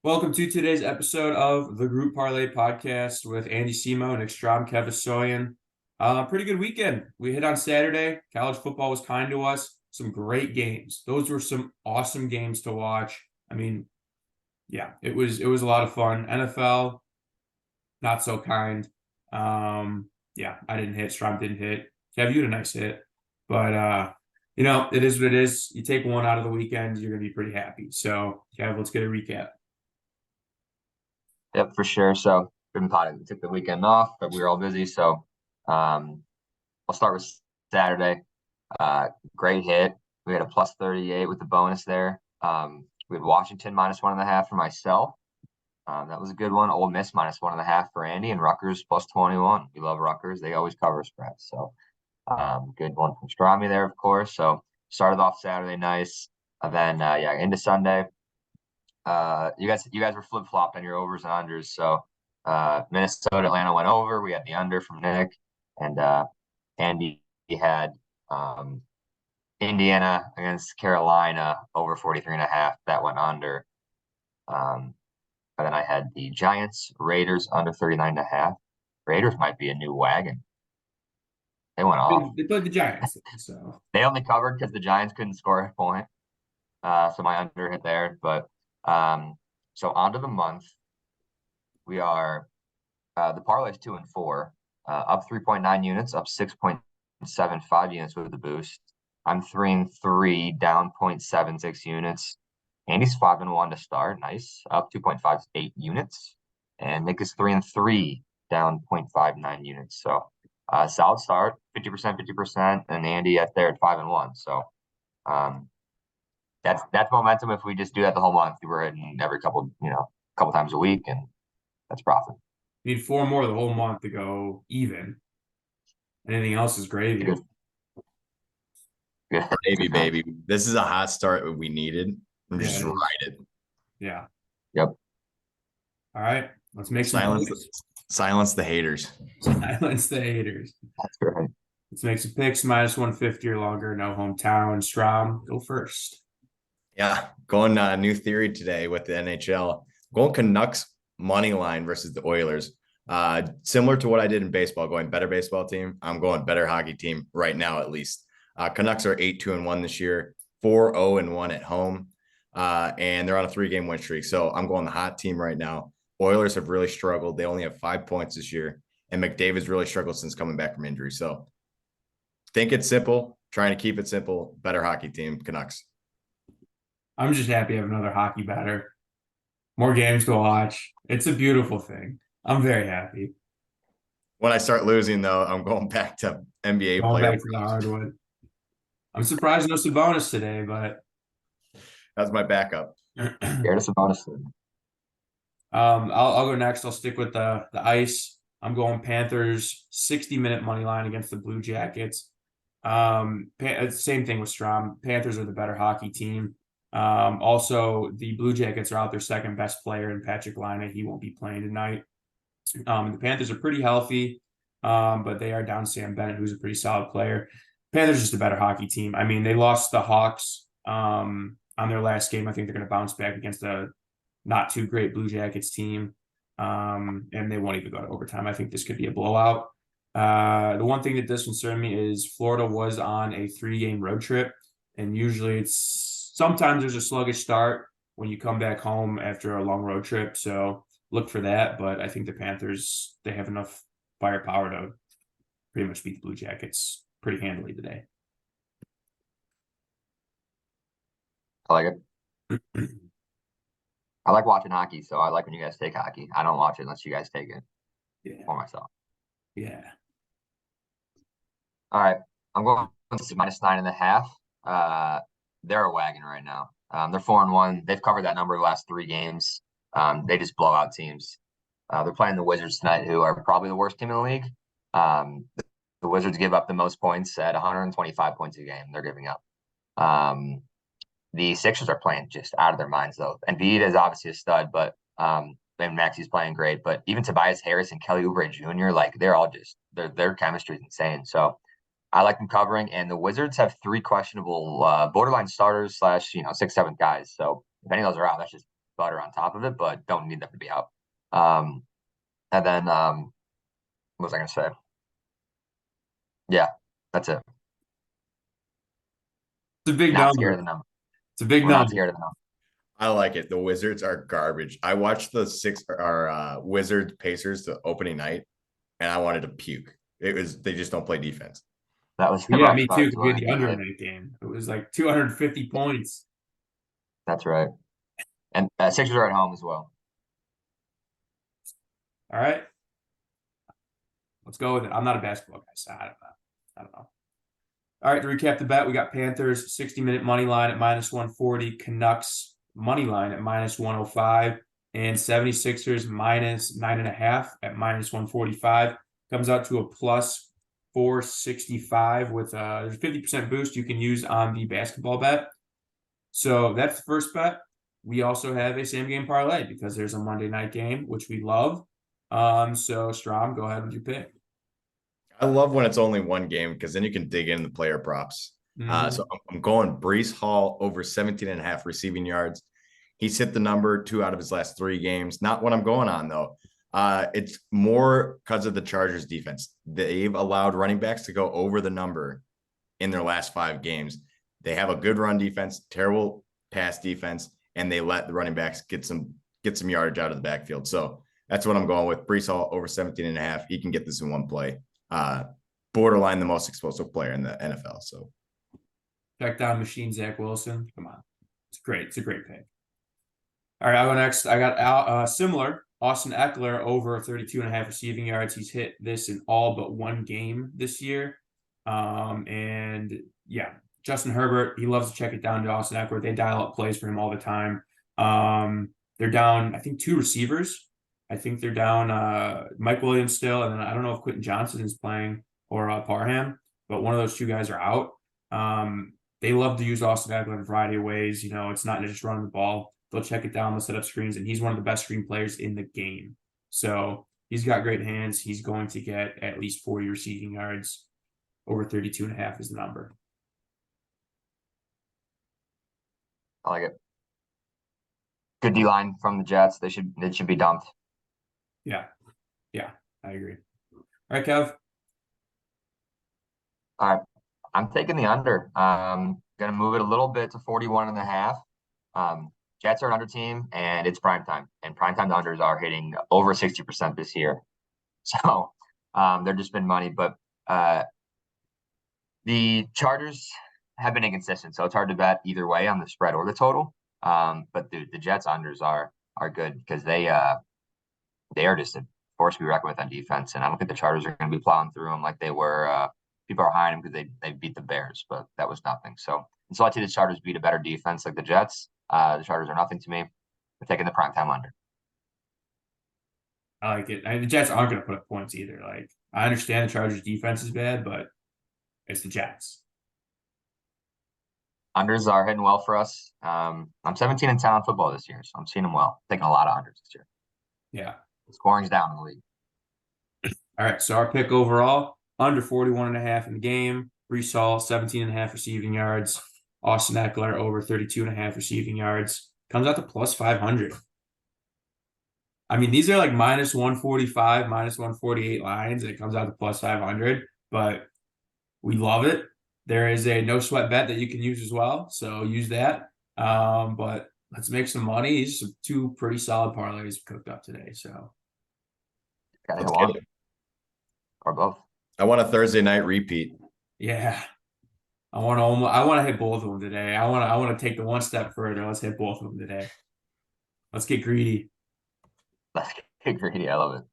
Welcome to today's episode of the Group Parlay podcast with Andy Semo, Nick Strom, Kevin Soyan. Pretty good weekend. We hit on Saturday. College football was kind to us. Some great games. Those were some awesome games to watch. I mean, yeah, it was a lot of fun. NFL, not so kind. Yeah, I didn't hit. Strom didn't hit. Kev, you had a nice hit. But it is what it is. You take one out of the weekend, you're gonna be pretty happy. So, Kev, let's get a recap. Yep, for sure. So been potted. We took the weekend off, but we were all busy. So I'll start with Saturday. Great hit. We had a plus 38 with the bonus there. We had Washington minus 1.5 for myself. That was a good one. Ole Miss minus 1.5 for Andy, and Rutgers plus 21. We love Rutgers. They always cover spreads. So good one from Strami there, of course. So started off Saturday nice. And then into Sunday. You guys were flip flopped on your overs and unders. So Minnesota, Atlanta went over. We had the under from Nick, and Andy had Indiana against Carolina over 43.5. That went under. And then I had the Giants, Raiders under 39.5. Raiders might be a new wagon. They went off. They played the Giants, so They only covered because the Giants couldn't score a point. So my under hit there, but. So on to the month. We are the parlay is 2 and 4, up 3.9 units, up 6.75 units with the boost. I'm 3 and 3, down 0.76 units. Andy's 5 and 1 to start, nice, up 2.58 units, and Nick is 3 and 3, down 0.59 units. So solid start, 50%, 50%, and Andy at 5 and 1. So that's momentum. If we just do that the whole month, we're hitting every couple times a week, and that's profit. You need 4 more the whole month to go even. Anything else is gravy. Good. Gravy, baby. This is a hot start that we needed. I'm just ride it. Yeah. Yep. All right. Let's make silence the haters. Silence the haters. That's right. Let's make some picks. Minus 150 or longer. No hometown. Strom, go first. Yeah, going new theory today with the NHL. Going Canucks money line versus the Oilers. Similar to what I did in baseball, going better baseball team. I'm going better hockey team right now, at least. Canucks are 8-2-1 this year, 4-0-1 at home, and they're on a 3-game win streak. So I'm going the hot team right now. Oilers have really struggled. They only have 5 points this year, and McDavid's really struggled since coming back from injury. So think it's simple. Trying to keep it simple. Better hockey team, Canucks. I'm just happy to have another hockey batter. More games to watch. It's a beautiful thing. I'm very happy. When I start losing, though, I'm going back to NBA player. Back to the hardwood. I'm surprised no Sabonis today, but that's my backup. Here's Sabonis. I'll go next. I'll stick with the ice. I'm going Panthers 60-minute money line against the Blue Jackets. Same thing with Strom. Panthers are the better hockey team. Also, the Blue Jackets are out their second best player in Patrick Laine. He won't be playing tonight. The Panthers are pretty healthy, but they are down Sam Bennett, who's a pretty solid player. Panthers are just a better hockey team. I mean, they lost the Hawks on their last game. I think they're going to bounce back against a not too great Blue Jackets team, and they won't even go to overtime. I think this could be a blowout. The one thing that does concern me is Florida was on a 3-game road trip, and usually sometimes there's a sluggish start when you come back home after a long road trip. So look for that. But I think the Panthers, they have enough firepower to pretty much beat the Blue Jackets pretty handily today. I like it. I like watching hockey, so I like when you guys take hockey. I don't watch it unless you guys take it for myself. Yeah. All right. I'm going to minus 9.5. They're a wagon right now. They're 4-1. They've covered that number the last 3 games. They just blow out teams. They're playing the Wizards tonight, who are probably the worst team in the league. The Wizards give up the most points at 125 points a game. They're giving up. The Sixers are playing just out of their minds, though. Embiid is obviously a stud, but and Maxi's playing great. But even Tobias Harris and Kelly Oubre Jr., they're all just their chemistry is insane. So I like them covering, and the Wizards have 3 questionable borderline starters / 6th, 7th guys. So if any of those are out, that's just butter on top of it, but don't need them to be out. And then what was I gonna say? Yeah, that's it. It's a big Not scared of number. the number. It's a big We're not number. scared of the number. I like it. The Wizards are garbage. I watched the Wizards Pacers the opening night, and I wanted to puke. They just don't play defense. That was the Yeah, rough me part too. to We had learn. the under in that game. It was like 250 points. That's right. And Sixers are at home as well. All right. Let's go with it. I'm not a basketball guy, so I don't know. All right, to recap the bet, we got Panthers 60-minute money line at -140, Canucks money line at -105, and 76ers -9.5 at -145. Comes out to a +465 with there's a 50% boost you can use on the basketball bet. So that's the first bet. We also have a same game parlay because there's a Monday night game, which we love. So Strom, go ahead with your pick. I love when it's only one game because then you can dig into the player props. So I'm going Breece Hall over 17.5 receiving yards. He's hit the number 2 out of his last 3 games. Not what I'm going on, though. It's more because of the Chargers defense. They've allowed running backs to go over the number in their last 5 games. They have a good run defense, terrible pass defense, and they let the running backs get some yardage out of the backfield. So that's what I'm going with. Breece Hall over 17.5. He can get this in one play. Borderline the most explosive player in the NFL. So check down machine Zach Wilson. Come on. It's great. It's a great pick. All right, I'll go next. I got similar Austin Eckler over 32.5 receiving yards. He's hit this in all but one game this year. And yeah, Justin Herbert, he loves to check it down to Austin Eckler. They dial up plays for him all the time. They're down, I think, 2 receivers. I think they're down Mike Williams still, and then I don't know if Quentin Johnson is playing or Parham, but one of those 2 guys are out. They love to use Austin Eckler in a variety of ways. You know, it's not just running the ball. They'll check it down, they'll set up screens, and he's one of the best screen players in the game. So he's got great hands. He's going to get at least 40 receiving yards. Over 32.5 is the number. I like it. Good D line from the Jets. It should be dumped. Yeah, I agree. All right, Kev. All right, I'm taking the under. Gonna move it a little bit to 41.5. Jets are an under team, and it's prime time. And prime time unders are hitting over 60% this year. So they're just been money. But the Chargers have been inconsistent, so it's hard to bet either way on the spread or the total. But the Jets unders are good because they are just a force to be reckoned with on defense. And I don't think the Chargers are going to be plowing through them like they were. People are high on them because they beat the Bears, but that was nothing. So until I see the Chargers beat a better defense like the Jets, the Chargers are nothing to me. We're taking the primetime under. I like it. The Jets aren't going to put up points either. Like, I understand the Chargers defense is bad, but it's the Jets. Unders are hitting well for us. I'm 17 in town football this year, so I'm seeing them well. Taking a lot of unders this year. Yeah. The scoring's down in the league. All right, so our pick overall, under 41.5 in the game. Breece Hall, 17.5 receiving yards. Austin Eckler, over 32.5 receiving yards. Comes out to +500. I mean, these are like -145, -148 lines. It comes out to +500, but we love it. There is a no sweat bet that you can use as well, so use that. But let's make some money. These are 2 pretty solid parlays cooked up today. So Gotta hit one or both. I want a Thursday night repeat. yeah, I want to hit both of them today. I want to take the one step further. Let's hit both of them today. Let's get greedy. Let's get greedy. I love it.